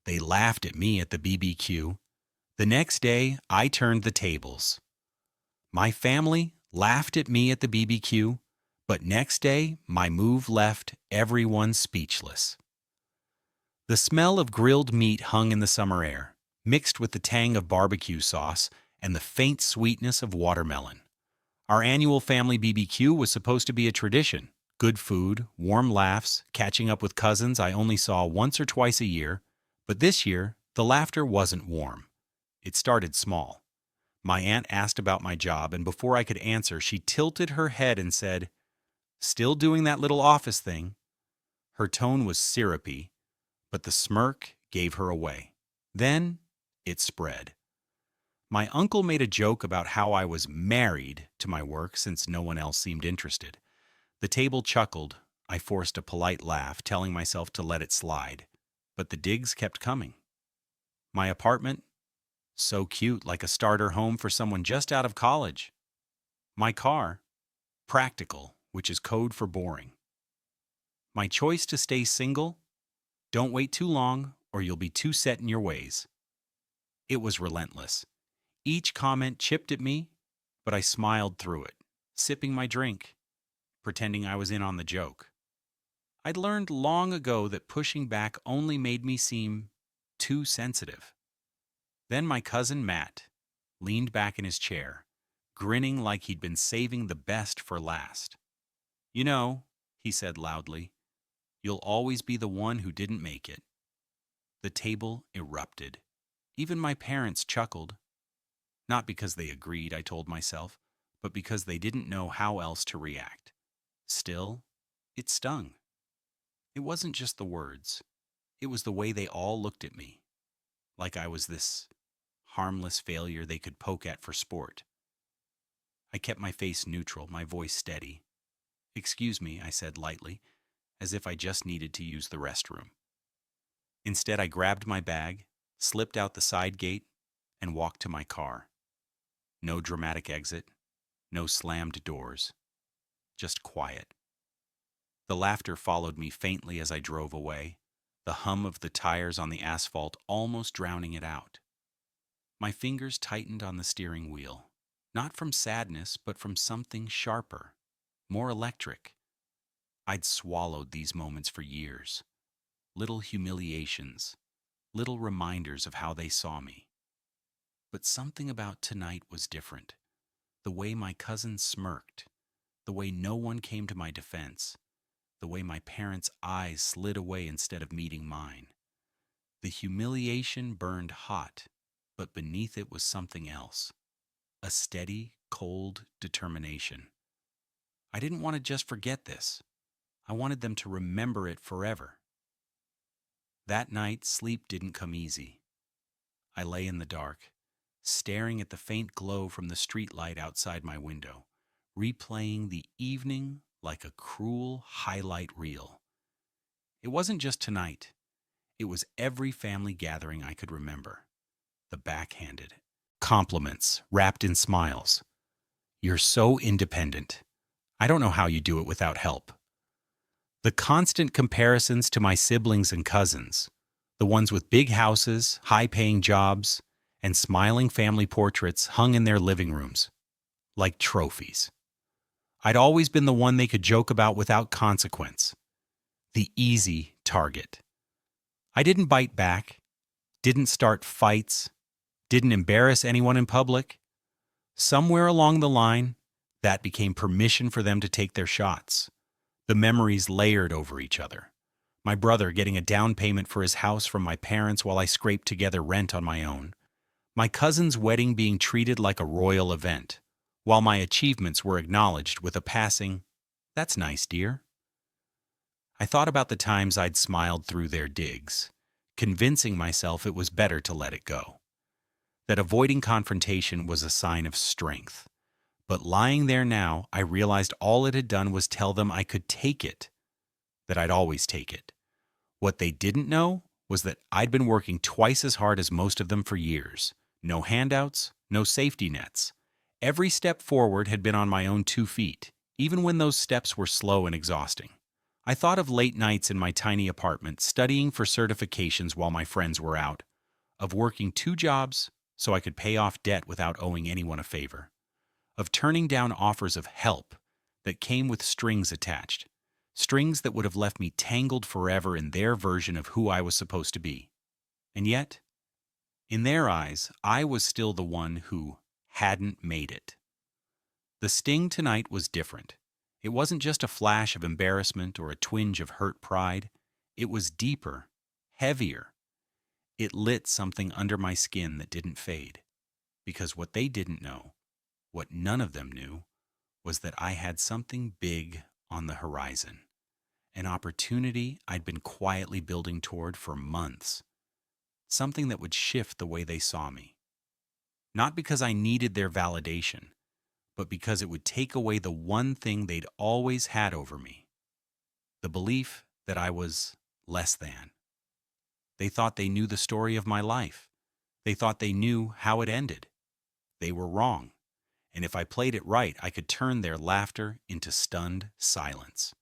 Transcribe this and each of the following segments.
They laughed at me at the BBQ. The next day, I turned the tables. My family laughed at me at the BBQ, but next day, my move left everyone speechless. The smell of grilled meat hung in the summer air, mixed with the tang of barbecue sauce and the faint sweetness of watermelon. Our annual family BBQ was supposed to be a tradition. Good food, warm laughs, catching up with cousins I only saw once or twice a year. But this year, the laughter wasn't warm. It started small. My aunt asked about my job, and before I could answer, she tilted her head and said, "Still doing that little office thing?" Her tone was syrupy, but the smirk gave her away. Then it spread. My uncle made a joke about how I was married to my work since no one else seemed interested. The table chuckled. I forced a polite laugh, telling myself to let it slide. But the digs kept coming. My apartment? So cute, like a starter home for someone just out of college. My car? Practical, which is code for boring. My choice to stay single? Don't wait too long, or you'll be too set in your ways. It was relentless. Each comment chipped at me, but I smiled through it, sipping my drink, pretending I was in on the joke. I'd learned long ago that pushing back only made me seem too sensitive. Then my cousin Matt leaned back in his chair, grinning like he'd been saving the best for last. "You know," he said loudly, "you'll always be the one who didn't make it." The table erupted. Even my parents chuckled. Not because they agreed, I told myself, but because they didn't know how else to react. Still, it stung. It wasn't just the words. It was the way they all looked at me, like I was this harmless failure they could poke at for sport. I kept my face neutral, my voice steady. "Excuse me," I said lightly, as if I just needed to use the restroom. Instead, I grabbed my bag, slipped out the side gate, and walked to my car. No dramatic exit, no slammed doors, just quiet. The laughter followed me faintly as I drove away, the hum of the tires on the asphalt almost drowning it out. My fingers tightened on the steering wheel, not from sadness, but from something sharper, more electric. I'd swallowed these moments for years. Little humiliations, little reminders of how they saw me. But something about tonight was different. The way my cousin smirked, the way no one came to my defense, the way my parents' eyes slid away instead of meeting mine. The humiliation burned hot, but beneath it was something else. A steady, cold determination. I didn't want to just forget this. I wanted them to remember it forever. That night, sleep didn't come easy. I lay in the dark, staring at the faint glow from the streetlight outside my window, replaying the evening like a cruel highlight reel. It wasn't just tonight. It was every family gathering I could remember. The backhanded compliments wrapped in smiles. "You're so independent. I don't know how you do it without help." The constant comparisons to my siblings and cousins, the ones with big houses, high-paying jobs, and smiling family portraits hung in their living rooms, like trophies. I'd always been the one they could joke about without consequence, the easy target. I didn't bite back, didn't start fights, didn't embarrass anyone in public. Somewhere along the line, that became permission for them to take their shots. The memories layered over each other. My brother getting a down payment for his house from my parents while I scraped together rent on my own. My cousin's wedding being treated like a royal event, while my achievements were acknowledged with a passing, "That's nice, dear." I thought about the times I'd smiled through their digs, convincing myself it was better to let it go. That avoiding confrontation was a sign of strength. But lying there now, I realized all it had done was tell them I could take it, that I'd always take it. What they didn't know was that I'd been working twice as hard as most of them for years. No handouts, no safety nets. Every step forward had been on my own 2 feet, even when those steps were slow and exhausting. I thought of late nights in my tiny apartment, studying for certifications while my friends were out, of working 2 jobs so I could pay off debt without owing anyone a favor, of turning down offers of help that came with strings attached, strings that would have left me tangled forever in their version of who I was supposed to be. And yet, in their eyes, I was still the one who hadn't made it. The sting tonight was different. It wasn't just a flash of embarrassment or a twinge of hurt pride. It was deeper, heavier. It lit something under my skin that didn't fade. Because what they didn't know, what none of them knew, was that I had something big on the horizon. An opportunity I'd been quietly building toward for months. Something that would shift the way they saw me. Not because I needed their validation, but because it would take away the one thing they'd always had over me. The belief that I was less than. They thought they knew the story of my life. They thought they knew how it ended. They were wrong. And if I played it right, I could turn their laughter into stunned silence.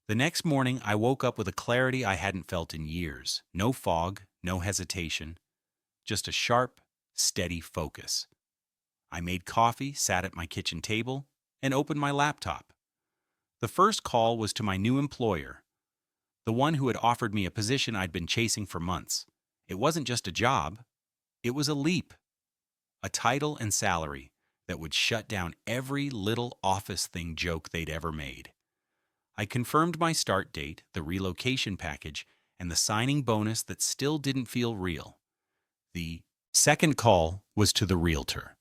The next morning, I woke up with a clarity I hadn't felt in years. No fog, no hesitation, just a sharp, steady focus. I made coffee, sat at my kitchen table, and opened my laptop. The first call was to my new employer, the one who had offered me a position I'd been chasing for months. It wasn't just a job, it was a leap, a title and salary that would shut down every little office thing joke they'd ever made. I confirmed my start date, the relocation package, and the signing bonus that still didn't feel real. The second call was to the realtor.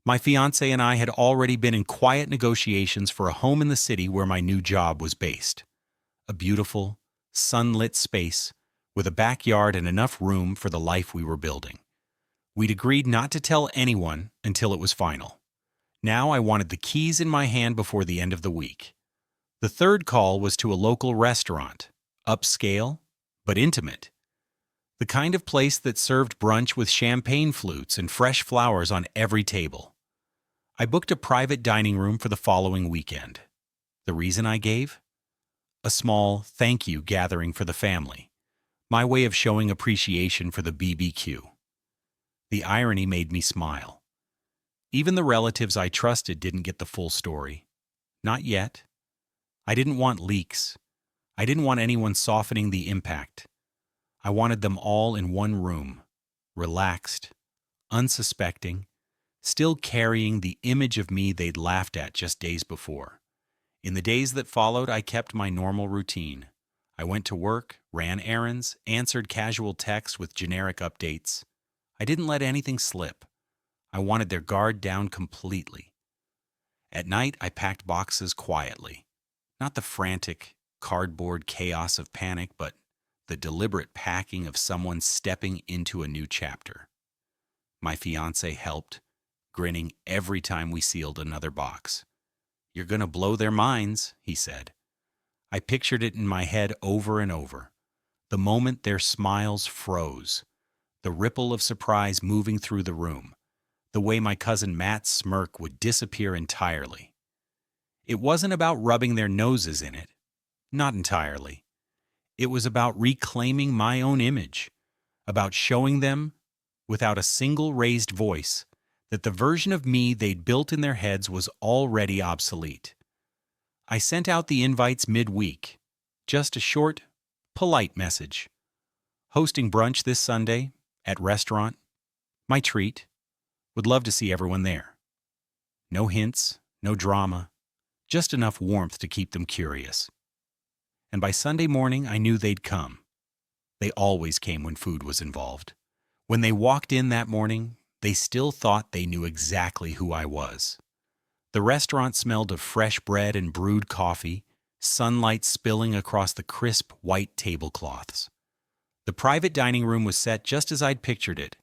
My fiancé and I had already been in quiet negotiations for a home in the city where my new job was based. A beautiful, sunlit space with a backyard and enough room for the life we were building. We'd agreed not to tell anyone until it was final. Now I wanted the keys in my hand before the end of the week. The third call was to a local restaurant, upscale, but intimate. The kind of place that served brunch with champagne flutes and fresh flowers on every table. I booked a private dining room for the following weekend. The reason I gave? A small thank you gathering for the family. My way of showing appreciation for the BBQ. The irony made me smile. Even the relatives I trusted didn't get the full story. Not yet. I didn't want leaks. I didn't want anyone softening the impact. I wanted them all in one room, relaxed, unsuspecting, still carrying the image of me they'd laughed at just days before. In the days that followed, I kept my normal routine. I went to work, ran errands, answered casual texts with generic updates. I didn't let anything slip. I wanted their guard down completely. At night, I packed boxes quietly. Not the frantic, cardboard chaos of panic, but the deliberate packing of someone stepping into a new chapter. My fiancé helped, grinning every time we sealed another box. "You're gonna blow their minds," he said. I pictured it in my head over and over. The moment their smiles froze, the ripple of surprise moving through the room, the way my cousin Matt's smirk would disappear entirely. It wasn't about rubbing their noses in it. Not entirely. It was about reclaiming my own image, about showing them, without a single raised voice, that the version of me they'd built in their heads was already obsolete. I sent out the invites midweek, just a short, polite message. Hosting brunch this Sunday, at restaurant, my treat. Would love to see everyone there. No hints, no drama, just enough warmth to keep them curious. And by Sunday morning, I knew they'd come. They always came when food was involved. When they walked in that morning, they still thought they knew exactly who I was. The restaurant smelled of fresh bread and brewed coffee, sunlight spilling across the crisp white tablecloths. The private dining room was set just as I'd pictured it.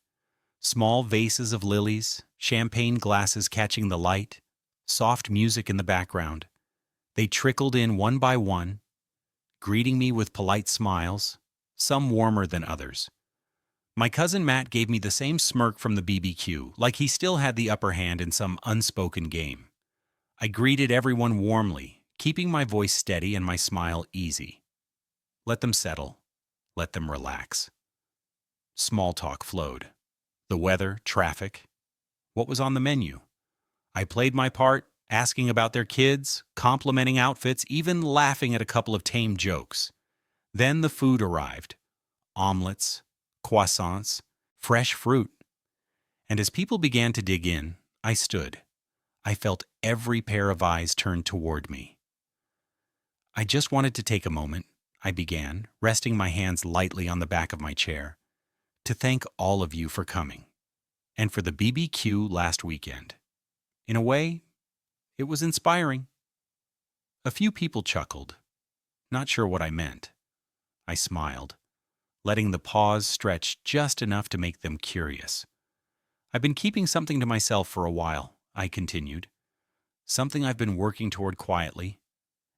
Small vases of lilies, champagne glasses catching the light, soft music in the background. They trickled in one by one, greeting me with polite smiles, some warmer than others. My cousin Matt gave me the same smirk from the BBQ, like he still had the upper hand in some unspoken game. I greeted everyone warmly, keeping my voice steady and my smile easy. Let them settle. Let them relax. Small talk flowed. The weather, traffic, what was on the menu. I played my part, asking about their kids, complimenting outfits, even laughing at a couple of tame jokes. Then the food arrived. Omelets, croissants, fresh fruit. And as people began to dig in, I stood. I felt every pair of eyes turned toward me. I just wanted to take a moment, I began, resting my hands lightly on the back of my chair, to thank all of you for coming, and for the BBQ last weekend. In a way, it was inspiring. A few people chuckled, not sure what I meant. I smiled, letting the pause stretch just enough to make them curious. I've been keeping something to myself for a while, I continued. Something I've been working toward quietly,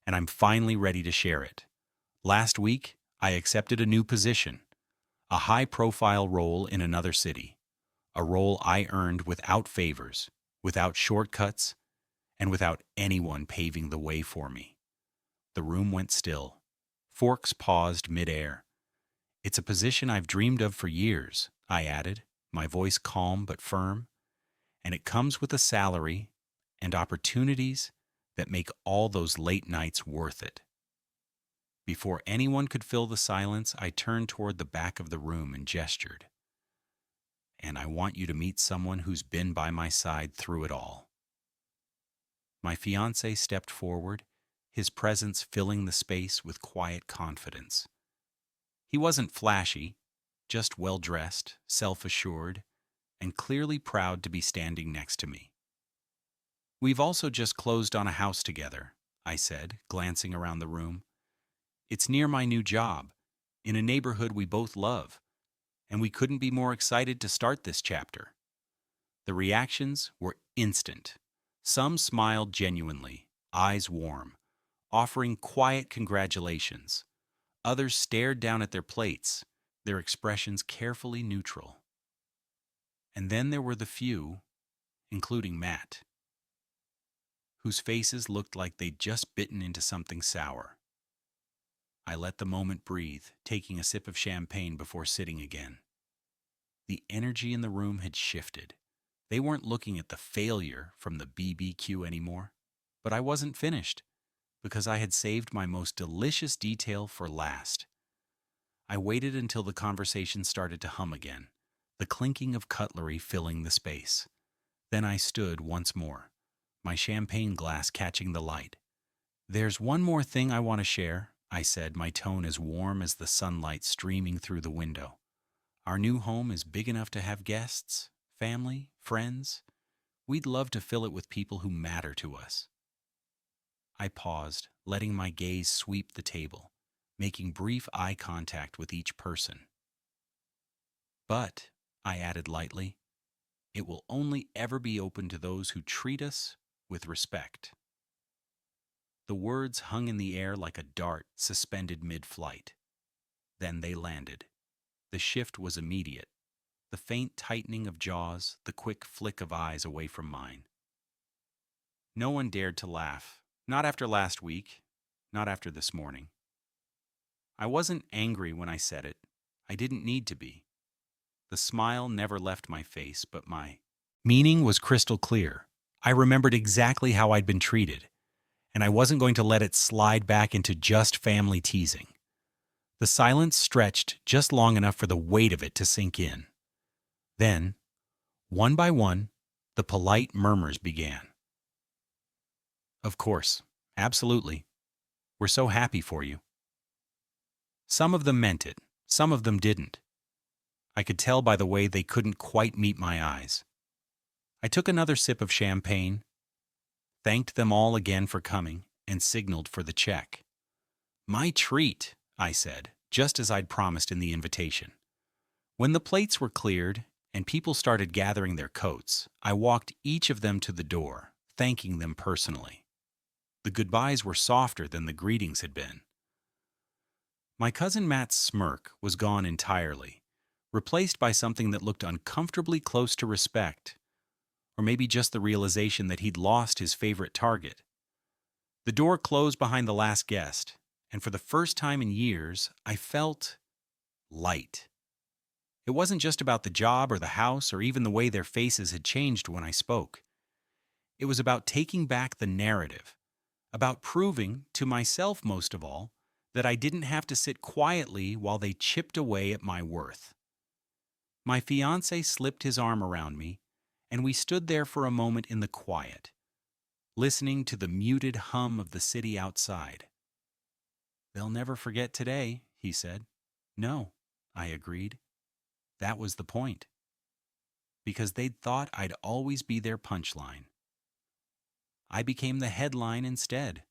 and I'm finally ready to share it. Last week, I accepted a new position, a high-profile role in another city, a role I earned without favors, without shortcuts, and without anyone paving the way for me. The room went still. Forks paused mid-air. It's a position I've dreamed of for years, I added, my voice calm but firm, and it comes with a salary and opportunities that make all those late nights worth it. Before anyone could fill the silence, I turned toward the back of the room and gestured. And I want you to meet someone who's been by my side through it all. My fiancé stepped forward, his presence filling the space with quiet confidence. He wasn't flashy, just well-dressed, self-assured, and clearly proud to be standing next to me. We've also just closed on a house together, I said, glancing around the room. It's near my new job, in a neighborhood we both love, and we couldn't be more excited to start this chapter. The reactions were instant. Some smiled genuinely, eyes warm, offering quiet congratulations. Others stared down at their plates, their expressions carefully neutral. And then there were the few, including Matt, whose faces looked like they'd just bitten into something sour. I let the moment breathe, taking a sip of champagne before sitting again. The energy in the room had shifted. They weren't looking at the failure from the BBQ anymore. But I wasn't finished, because I had saved my most delicious detail for last. I waited until the conversation started to hum again, the clinking of cutlery filling the space. Then I stood once more, my champagne glass catching the light. There's one more thing I want to share, I said, my tone as warm as the sunlight streaming through the window. Our new home is big enough to have guests, family, friends. We'd love to fill it with people who matter to us. I paused, letting my gaze sweep the table, making brief eye contact with each person. But, I added lightly, it will only ever be open to those who treat us with respect. The words hung in the air like a dart suspended mid-flight. Then they landed. The shift was immediate. The faint tightening of jaws, the quick flick of eyes away from mine. No one dared to laugh. Not after last week. Not after this morning. I wasn't angry when I said it. I didn't need to be. The smile never left my face, but my meaning was crystal clear. I remembered exactly how I'd been treated, and I wasn't going to let it slide back into just family teasing. The silence stretched just long enough for the weight of it to sink in. Then, one by one, the polite murmurs began. Of course, absolutely. We're so happy for you. Some of them meant it, some of them didn't. I could tell by the way they couldn't quite meet my eyes. I took another sip of champagne, thanked them all again for coming, and signaled for the check. My treat, I said, just as I'd promised in the invitation. When the plates were cleared and people started gathering their coats, I walked each of them to the door, thanking them personally. The goodbyes were softer than the greetings had been. My cousin Matt's smirk was gone entirely, replaced by something that looked uncomfortably close to respect, or maybe just the realization that he'd lost his favorite target. The door closed behind the last guest, and for the first time in years, I felt light. It wasn't just about the job or the house or even the way their faces had changed when I spoke. It was about taking back the narrative, about proving, to myself most of all, that I didn't have to sit quietly while they chipped away at my worth. My fiancé slipped his arm around me, and we stood there for a moment in the quiet, listening to the muted hum of the city outside. "They'll never forget today," he said. "No," I agreed. That was the point. Because they'd thought I'd always be their punchline. I became the headline instead.